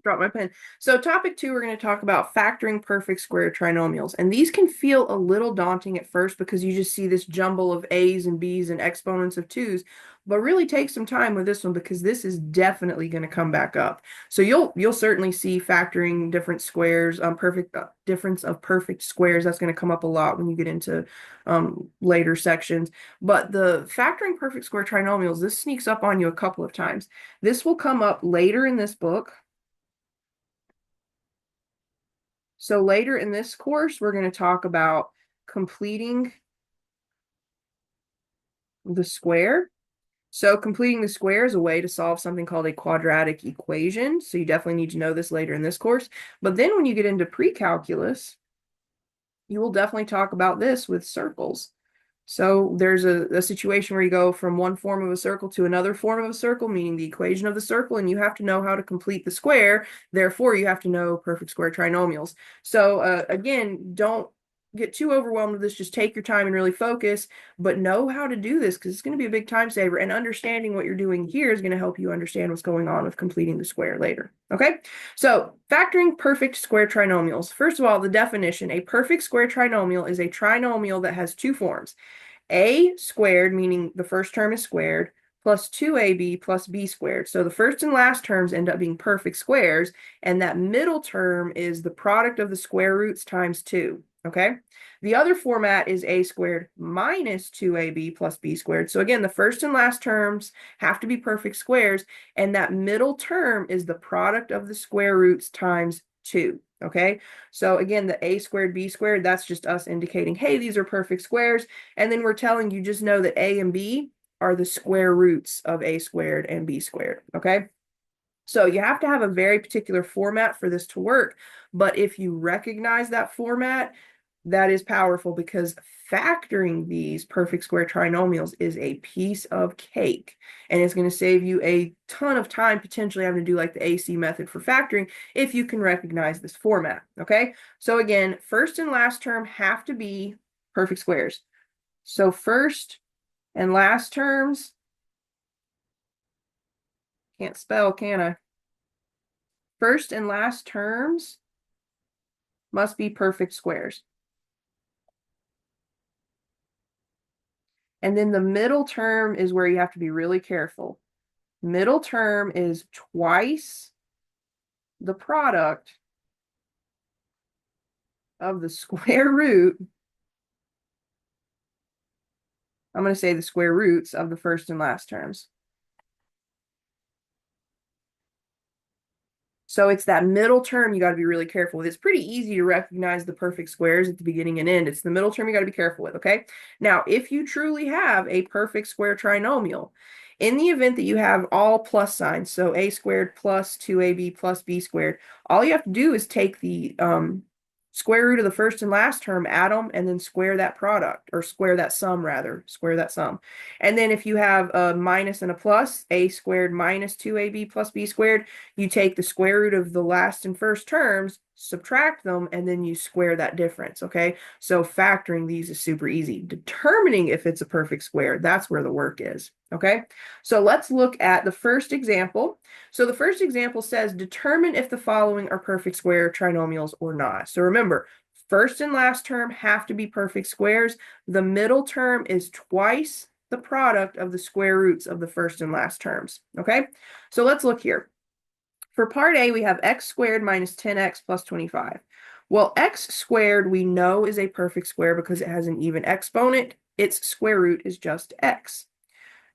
Drop my pen. So topic 2, we're going to talk about factoring perfect square trinomials. And these can feel a little daunting at first because you just see this jumble of A's and B's and exponents of 2's, but really take some time with this one because this is definitely going to come back up. So you'll certainly see factoring different squares, perfect difference of perfect squares. That's going to come up a lot when you get into later sections. But the factoring perfect square trinomials, this sneaks up on you a couple of times. This will come up later in this book. So later in this course, we're going to talk about completing the square. So completing the square is a way to solve something called a quadratic equation. So you definitely need to know this later in this course. But then when you get into pre-calculus, you will definitely talk about this with circles. So there's a situation where you go from one form of a circle to another form of a circle, meaning the equation of the circle, and you have to know how to complete the square. Therefore, you have to know perfect square trinomials. So again, don't get too overwhelmed with this. Just take your time and really focus, but know how to do this because it's going to be a big time saver. And understanding what you're doing here is going to help you understand what's going on with completing the square later. Okay, so factoring perfect square trinomials. First of all, the definition: a perfect square trinomial is a trinomial that has two forms. A squared, meaning the first term is squared, plus 2ab plus b squared. So the first and last terms end up being perfect squares, and that middle term is the product of the square roots times 2. Okay. The other format is a squared minus 2ab plus b squared. So again, the first and last terms have to be perfect squares, and that middle term is the product of the square roots times 2. Okay, so again, the a squared b squared, that's just us indicating, hey, these are perfect squares. And then we're telling you just know that a and b are the square roots of a squared and b squared. Okay, so you have to have a very particular format for this to work. But if you recognize that format, that is powerful because factoring these perfect square trinomials is a piece of cake, and it's going to save you a ton of time potentially having to do like the AC method for factoring if you can recognize this format. Okay, so again, first and last term have to be perfect squares. So first and last terms, can't spell, can I? First and last terms must be perfect squares. And then the middle term is where you have to be really careful. Middle term is twice the product of the square root. I'm going to say the square roots of the first and last terms. So it's that middle term you got to be really careful with. It's pretty easy to recognize the perfect squares at the beginning and end. It's the middle term you got to be careful with, okay? Now, if you truly have a perfect square trinomial, in the event that you have all plus signs, so a squared plus 2ab plus b squared, all you have to do is take the square root of the first and last term, add them, and then square that product, or square that sum rather, square that sum. And then if you have a minus and a plus, a squared minus 2ab plus b squared, you take the square root of the last and first terms, subtract them, and then you square that difference, okay? So factoring these is super easy. Determining if it's a perfect square, that's where the work is, okay? So let's look at the first example. So the first example says, determine if the following are perfect square trinomials or not. So remember, first and last term have to be perfect squares. The middle term is twice the product of the square roots of the first and last terms, okay? So let's look here. For part A, we have x squared minus 10x plus 25. Well, x squared we know is a perfect square because it has an even exponent. Its square root is just x.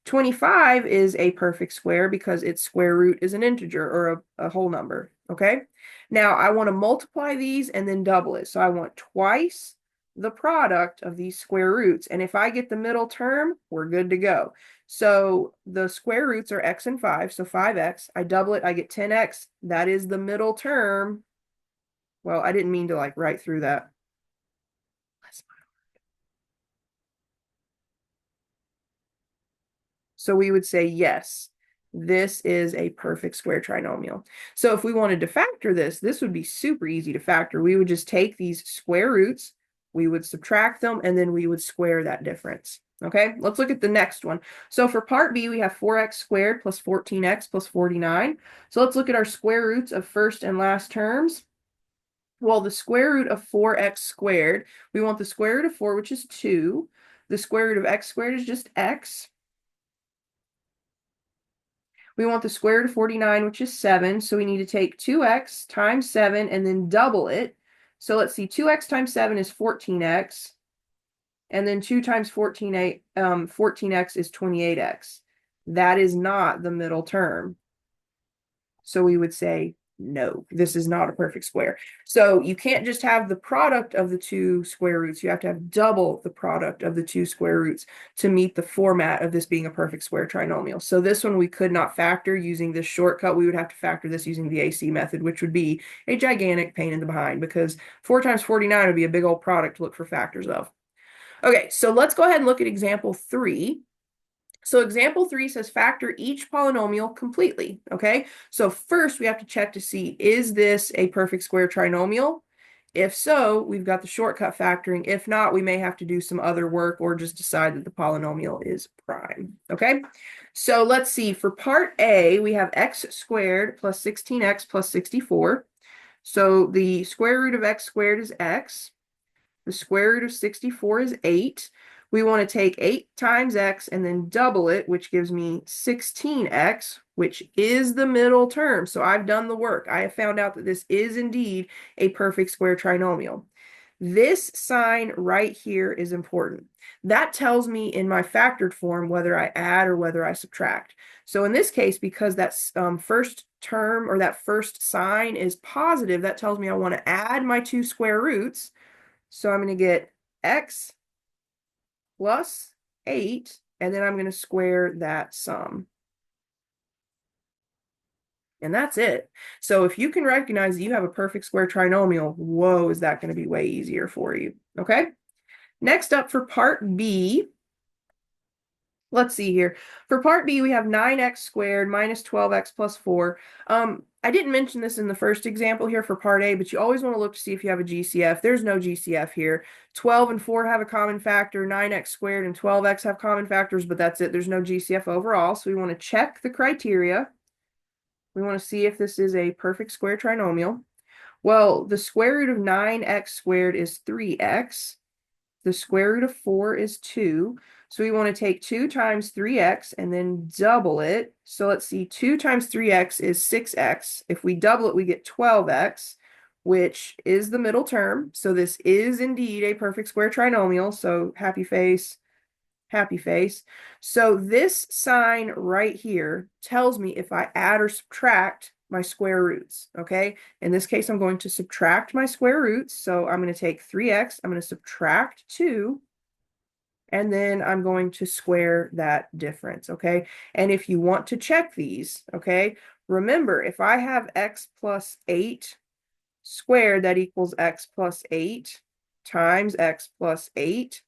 25 is a perfect square because its square root is an integer or a whole number, okay? Now, I want to multiply these and then double it. So I want twice the product of these square roots. And if I get the middle term, we're good to go. So the square roots are x and 5, so 5x. I double it, I get 10x. That is the middle term. Well, I didn't mean to like write through that. So we would say, yes, this is a perfect square trinomial. So if we wanted to factor this, this would be super easy to factor. We would just take these square roots, we would subtract them, and then we would square that difference. Okay, let's look at the next one. So for part B, we have 4x squared plus 14x plus 49. So let's look at our square roots of first and last terms. Well, the square root of 4x squared, we want the square root of 4, which is 2. The square root of x squared is just x. We want the square root of 49, which is 7. So we need to take 2x times 7 and then double it. So let's see, 2x times 7 is 14x. And then 2 times 14x is 28x. That is not the middle term. So we would say, no, this is not a perfect square. So you can't just have the product of the two square roots. You have to have double the product of the two square roots to meet the format of this being a perfect square trinomial. So this one we could not factor using this shortcut. We would have to factor this using the AC method, which would be a gigantic pain in the behind because 4 times 49 would be a big old product to look for factors of. Okay, so let's go ahead and look at example 3. So example 3 says factor each polynomial completely, okay? So first we have to check to see, is this a perfect square trinomial? If so, we've got the shortcut factoring. If not, we may have to do some other work or just decide that the polynomial is prime, okay? So let's see, for part A, we have x squared plus 16x plus 64. So the square root of x squared is x. The square root of 64 is 8. We want to take 8 times x and then double it, which gives me 16x, which is the middle term. So I've done the work. I have found out that this is indeed a perfect square trinomial. This sign right here is important. That tells me in my factored form whether I add or whether I subtract. So in this case, because that first term or that first sign is positive, that tells me I want to add my two square roots. So I'm going to get x plus 8, and then I'm going to square that sum. And that's it. So if you can recognize that you have a perfect square trinomial, whoa, is that going to be way easier for you. Okay? Next up for part B, let's see here. For part B, we have 9x squared minus 12x plus 4. I didn't mention this in the first example here for part A, but you always want to look to see if you have a GCF. There's no GCF here. 12 and 4 have a common factor. 9x squared and 12x have common factors, but that's it. There's no GCF overall. So we want to check the criteria. We want to see if this is a perfect square trinomial. Well, the square root of 9x squared is 3x. The square root of 4 is 2. So we want to take 2 times 3x and then double it. So let's see, 2 times 3x is 6x. If we double it, we get 12x, which is the middle term. So this is indeed a perfect square trinomial. So happy face, happy face. So this sign right here tells me if I add or subtract my square roots, okay? In this case, I'm going to subtract my square roots. So I'm going to take 3x, I'm going to subtract 2, and then I'm going to square that difference, okay? And if you want to check these, okay, remember, if I have x plus 8 squared, that equals x plus 8 times x plus 8.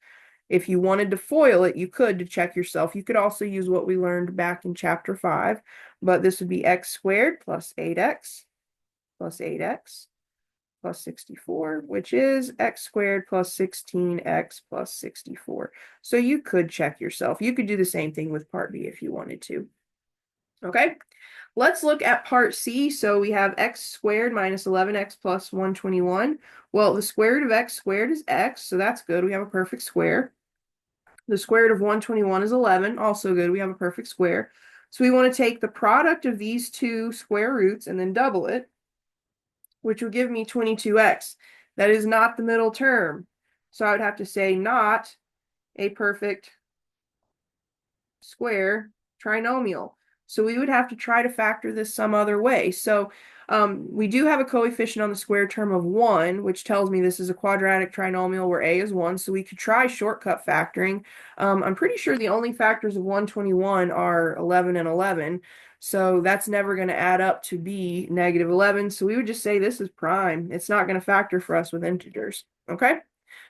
If you wanted to FOIL it, you could to check yourself. You could also use what we learned back in chapter 5, but this would be x squared plus 8x plus 8x plus 64, which is x squared plus 16x plus 64. So you could check yourself. You could do the same thing with part B if you wanted to. Okay, let's look at part C. So we have x squared minus 11x plus 121. Well, the square root of x squared is x, so that's good. We have a perfect square. The square root of 121 is 11, also good. We have a perfect square. So we want to take the product of these two square roots and then double it, which will give me 22x. That is not the middle term. So I would have to say not a perfect square trinomial. So we would have to try to factor this some other way. So we do have a coefficient on the square term of 1, which tells me this is a quadratic trinomial where a is 1. So we could try shortcut factoring. I'm pretty sure the only factors of 121 are 11 and 11. So that's never going to add up to be negative 11. So we would just say this is prime. It's not going to factor for us with integers. Okay?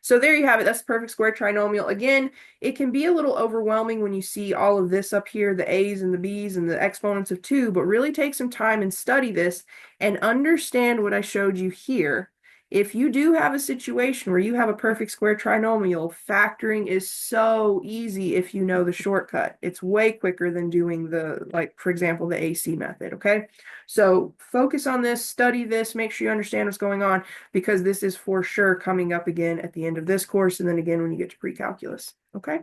So there you have it. That's the perfect square trinomial. Again, it can be a little overwhelming when you see all of this up here, the a's and the b's and the exponents of 2, but really take some time and study this and understand what I showed you here. If you do have a situation where you have a perfect square trinomial, factoring is so easy if you know the shortcut. It's way quicker than doing the, like, for example, the AC method, okay? So focus on this, study this, make sure you understand what's going on, because this is for sure coming up again at the end of this course and then again when you get to pre-calculus, okay?